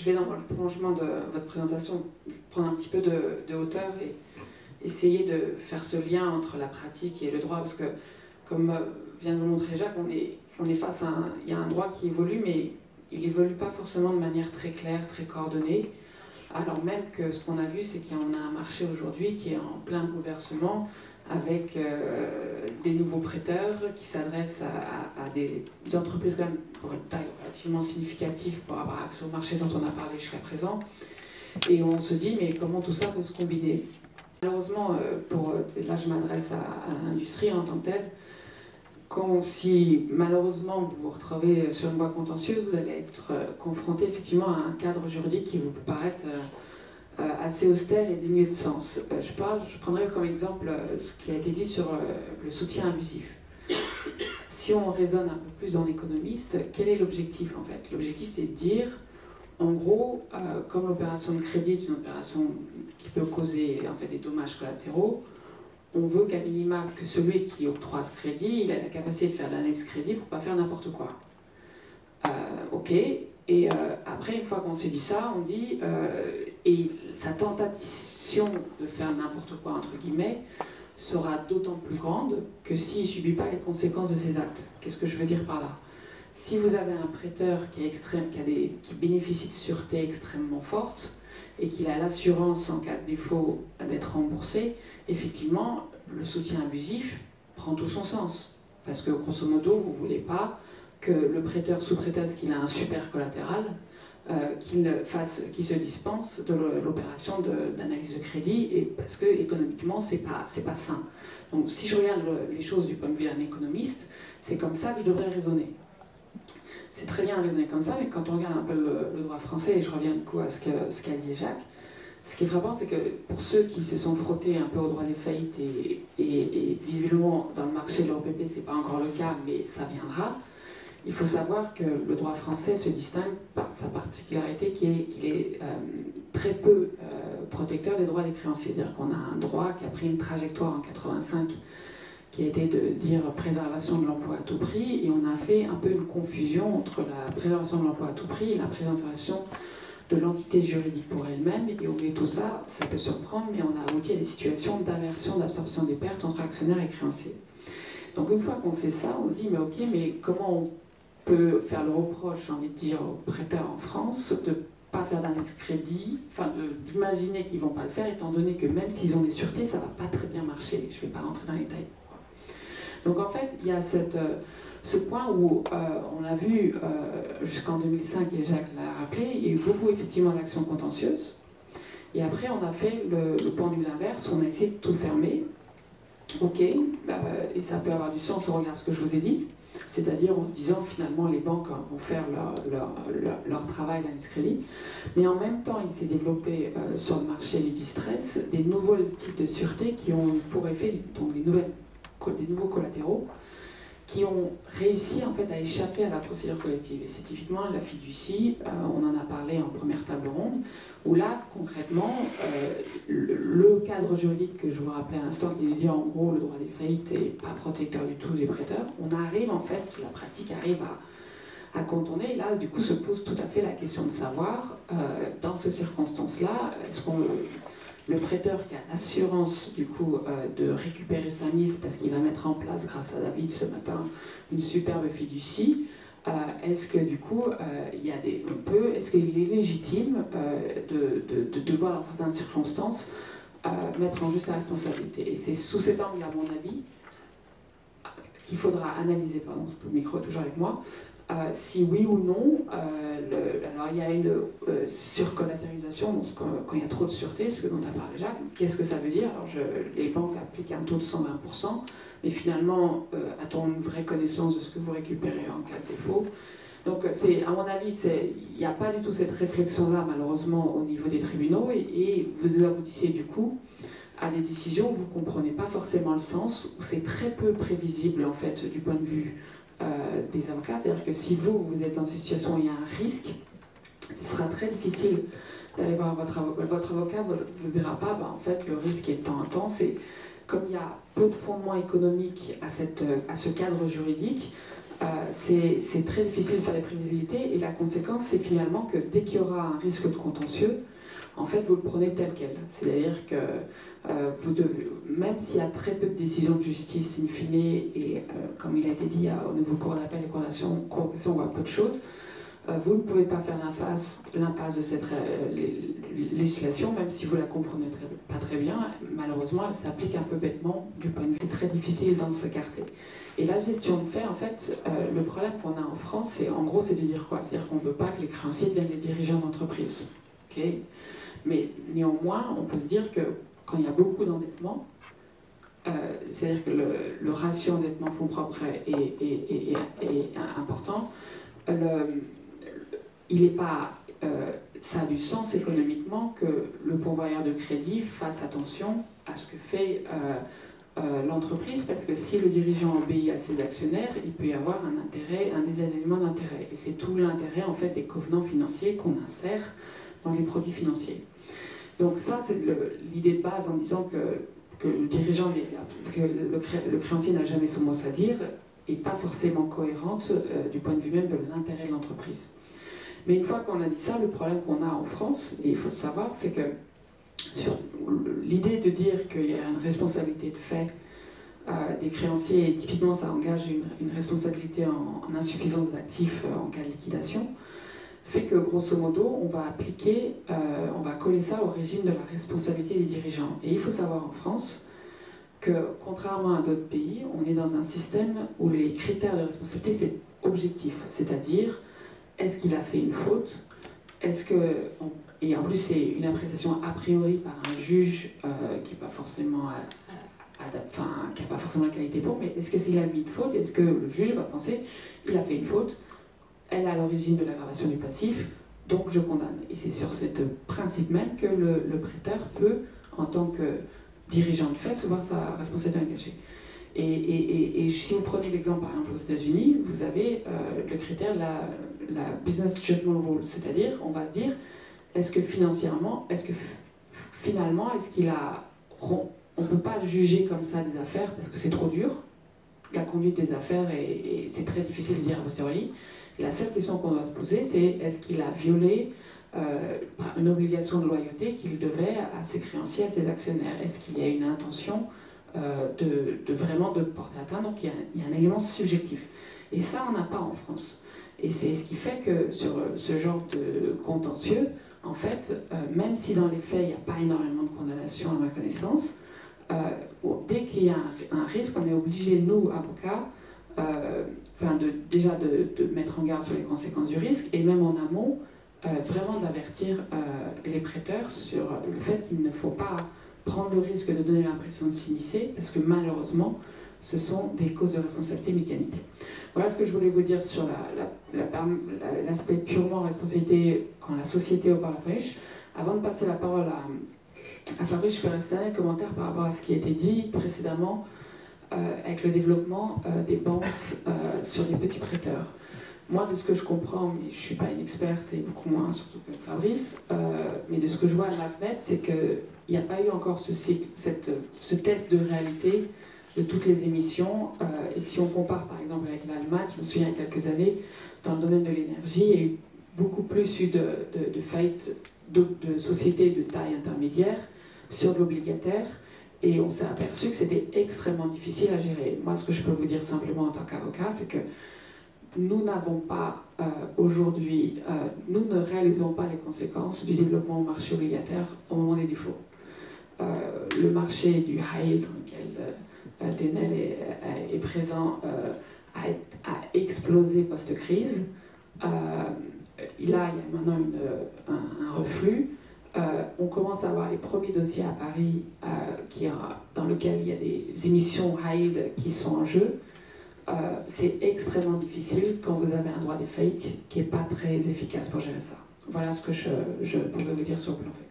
je vais dans le prolongement de votre présentation, prendre un petit peu de hauteur et essayer de faire ce lien entre la pratique et le droit, parce que, comme vient de le montrer Jacques, on est face à il y a un droit qui évolue, mais il évolue pas forcément de manière très claire, très coordonnée, alors même que ce qu'on a vu, c'est qu'on a un marché aujourd'hui qui est en plein bouleversement, avec des nouveaux prêteurs qui s'adressent à des entreprises quand même pour une taille relativement significative pour avoir accès au marché dont on a parlé jusqu'à présent. Et on se dit, mais comment tout ça peut se combiner? Malheureusement, là je m'adresse à l'industrie en tant que telle, si malheureusement vous vous retrouvez sur une voie contentieuse, vous allez être confronté effectivement à un cadre juridique qui vous peut paraître assez austère et dénué de sens. Je prendrai comme exemple ce qui a été dit sur le soutien abusif. Si on raisonne un peu plus en économiste, quel est l'objectif en fait? L'objectif c'est de dire, en gros, comme l'opération de crédit est une opération qui peut causer en fait des dommages collatéraux, on veut qu'à minima que celui qui octroie ce crédit, il a la capacité de faire l'analyse crédit pour ne pas faire n'importe quoi. Ok. Et après, une fois qu'on s'est dit ça, on dit, et sa tentation de faire n'importe quoi, entre guillemets, sera d'autant plus grande que s'il ne subit pas les conséquences de ses actes. Qu'est-ce que je veux dire par là? Si vous avez un prêteur qui est extrême, qui bénéficie de sûreté extrêmement forte, et qu'il a l'assurance en cas de défaut d'être remboursé, effectivement, le soutien abusif prend tout son sens. Parce que, grosso modo, vous ne voulez pas que le prêteur, sous prétexte qu'il a un super collatéral, qu'il se dispense de l'opération d'analyse de crédit, et parce que économiquement, c'est pas sain. Donc, si je regarde les choses du point de vue d'un économiste, c'est comme ça que je devrais raisonner. C'est très bien de raisonner comme ça, mais quand on regarde un peu le droit français, et je reviens du coup à ce qu'a dit Jacques, ce qui est frappant, c'est que pour ceux qui se sont frottés un peu au droit des faillites, et visiblement dans le marché de l'OPP, c'est pas encore le cas, mais ça viendra, il faut savoir que le droit français se distingue par sa particularité qu'il est très peu protecteur des droits des créanciers. C'est-à-dire qu'on a un droit qui a pris une trajectoire en 85 qui a été de dire préservation de l'emploi à tout prix, et on a fait un peu une confusion entre la préservation de l'emploi à tout prix et la préservation de l'entité juridique pour elle-même, et au milieu de tout ça, ça peut surprendre, mais on a abouti à des situations d'aversion, d'absorption des pertes entre actionnaires et créanciers. Donc une fois qu'on sait ça, on se dit, mais ok, mais comment on peut faire le reproche, j'ai envie de dire, aux prêteurs en France de ne pas faire d'analyse crédit, enfin d'imaginer qu'ils ne vont pas le faire, étant donné que même s'ils ont des sûretés, ça ne va pas très bien marcher. Je ne vais pas rentrer dans les détails. Donc en fait, il y a ce point où on a vu jusqu'en 2005, et Jacques l'a rappelé, il y a eu beaucoup effectivement d'actions contentieuses. Et après, on a fait le pendule inverse, on a essayé de tout fermer. Ok, et ça peut avoir du sens au regard de ce que je vous ai dit. C'est-à-dire en se disant finalement les banques vont faire leur travail d'analyse crédit, mais en même temps il s'est développé sur le marché du distress des nouveaux types de sûreté qui ont pour effet donc des nouveaux collatéraux qui ont réussi en fait à échapper à la procédure collective. Et c'est typiquement la fiducie, on en a parlé en première table ronde, où là, concrètement, le cadre juridique que je vous rappelais à l'instant, qui est de dire en gros le droit des faillites n'est pas protecteur du tout des prêteurs, on arrive en fait, la pratique arrive à contourner, et là du coup se pose tout à fait la question de savoir, dans ces circonstances-là, est-ce qu'on le prêteur qui a l'assurance du coup de récupérer sa mise parce qu'il va mettre en place, grâce à David ce matin, une superbe fiducie, est-ce que du coup est-ce qu'il est légitime de devoir dans certaines circonstances mettre en jeu sa responsabilité? Et c'est sous cet angle, à mon avis, qu'il faudra analyser, pardon, parce que le micro est toujours avec moi, si oui ou non, alors il y a une surcollatéralisation, donc quand il y a trop de sûreté, ce dont a parlé Jacques, qu'est-ce que ça veut dire? Alors les banques appliquent un taux de 120%, mais finalement, a-t-on une vraie connaissance de ce que vous récupérez en cas de défaut? Donc à mon avis, il n'y a pas du tout cette réflexion-là, malheureusement, au niveau des tribunaux, et vous aboutissez du coup à des décisions où vous ne comprenez pas forcément le sens, où c'est très peu prévisible, en fait, du point de vue des avocats. C'est-à-dire que si vous êtes dans une situation où il y a un risque, ce sera très difficile d'aller voir votre avocat. Votre avocat ne vous dira pas, en fait, le risque est de temps en temps. C'est comme il y a peu de fondements économiques à ce cadre juridique, c'est très difficile de faire des prévisibilités, et la conséquence, c'est finalement que dès qu'il y aura un risque de contentieux, en fait, vous le prenez tel quel. C'est-à-dire que vous devez, même s'il y a très peu de décisions de justice in fine, et comme il a été dit, au niveau cour d'appel et cour d'action, on voit peu de choses, vous ne pouvez pas faire l'impasse de cette législation, même si vous la comprenez pas très bien. Malheureusement, elle s'applique un peu bêtement du point de vue. C'est très difficile d'en s'écarter. Et la gestion de fait, en fait, le problème qu'on a en France, c'est en gros, c'est de dire quoi? C'est-à-dire qu'on ne veut pas que les créanciers deviennent les dirigeants d'entreprise. Okay, mais néanmoins, on peut se dire que quand il y a beaucoup d'endettement, c'est-à-dire que le ratio endettement fonds propres est important, il n'est pas, ça a du sens économiquement que le pourvoyeur de crédit fasse attention à ce que fait l'entreprise, parce que si le dirigeant obéit à ses actionnaires, il peut y avoir un intérêt, un désalignement d'intérêt. Et c'est tout l'intérêt en fait des covenants financiers qu'on insère dans les produits financiers. Donc ça, c'est l'idée de base en disant que le dirigeant, que le créancier n'a jamais son mot à dire, et pas forcément cohérente du point de vue même de l'intérêt de l'entreprise. Mais une fois qu'on a dit ça, le problème qu'on a en France, et il faut le savoir, c'est que sur l'idée de dire qu'il y a une responsabilité de fait des créanciers, et typiquement ça engage une responsabilité en insuffisance d'actifs en cas de liquidation, fait que grosso modo, on va appliquer, on va coller ça au régime de la responsabilité des dirigeants. Et il faut savoir en France que, contrairement à d'autres pays, on est dans un système où les critères de responsabilité, c'est objectif. C'est-à-dire, est-ce qu'il a fait une faute? Est-ce que... Et en plus, c'est une appréciation a priori par un juge qui n'est pas forcément... qui n'a pas forcément la qualité pour, mais est-ce que s'il a mis une faute, est-ce que le juge va penser il a fait une faute, elle est à l'origine de l'aggravation du passif, donc je condamne. Et c'est sur ce principe même que le prêteur peut, en tant que dirigeant de fait, se voir sa responsabilité engagée. Et si vous prenez l'exemple par exemple aux États-Unis, vous avez le critère de la business judgment rule, c'est-à-dire on va se dire est-ce que financièrement, est-ce que finalement, est-ce qu'il a... On ne peut pas juger comme ça des affaires parce que c'est trop dur. La conduite des affaires, et c'est très difficile de dire a posteriori. Et la seule question qu'on doit se poser, c'est est-ce qu'il a violé une obligation de loyauté qu'il devait à ses créanciers, à ses actionnaires? Est-ce qu'il y a une intention vraiment de porter atteinte? Donc il y a un élément subjectif. Et ça, on n'a pas en France. Et c'est ce qui fait que sur ce genre de contentieux, en fait, même si dans les faits, il n'y a pas énormément de condamnations à ma connaissance, dès qu'il y a un risque, on est obligé, nous, avocats, déjà de mettre en garde sur les conséquences du risque, et même en amont, vraiment d'avertir les prêteurs sur le fait qu'il ne faut pas prendre le risque de donner l'impression de s'immiscer, parce que malheureusement, ce sont des causes de responsabilité mécanique. Voilà ce que je voulais vous dire sur l'aspect purement responsabilité quand la société opère la Farouche. Avant de passer la parole à Farouche, je ferai un dernier commentaire par rapport à ce qui a été dit précédemment avec le développement des banques sur des petits prêteurs. Moi, de ce que je comprends, mais je ne suis pas une experte et beaucoup moins, surtout que Fabrice, mais de ce que je vois à la fenêtre, c'est qu'il n'y a pas eu encore ce test de réalité de toutes les émissions. Et si on compare par exemple avec l'Allemagne, je me souviens il y a quelques années, dans le domaine de l'énergie, il y a eu beaucoup plus de faillites de sociétés de taille intermédiaire sur de l'obligataire. Et on s'est aperçu que c'était extrêmement difficile à gérer. Moi, ce que je peux vous dire simplement en tant qu'avocat, c'est que nous n'avons pas aujourd'hui, nous ne réalisons pas les conséquences du développement au marché obligataire au moment des défauts. Le marché du high yield dans lequel Lionel est présent a explosé post-crise. Il y a maintenant un reflux. On commence à avoir les premiers dossiers à Paris dans lesquels il y a des émissions high yield qui sont en jeu. C'est extrêmement difficile quand vous avez un droit des faillites qui n'est pas très efficace pour gérer ça. Voilà ce que je pouvais vous dire sur le plan fait.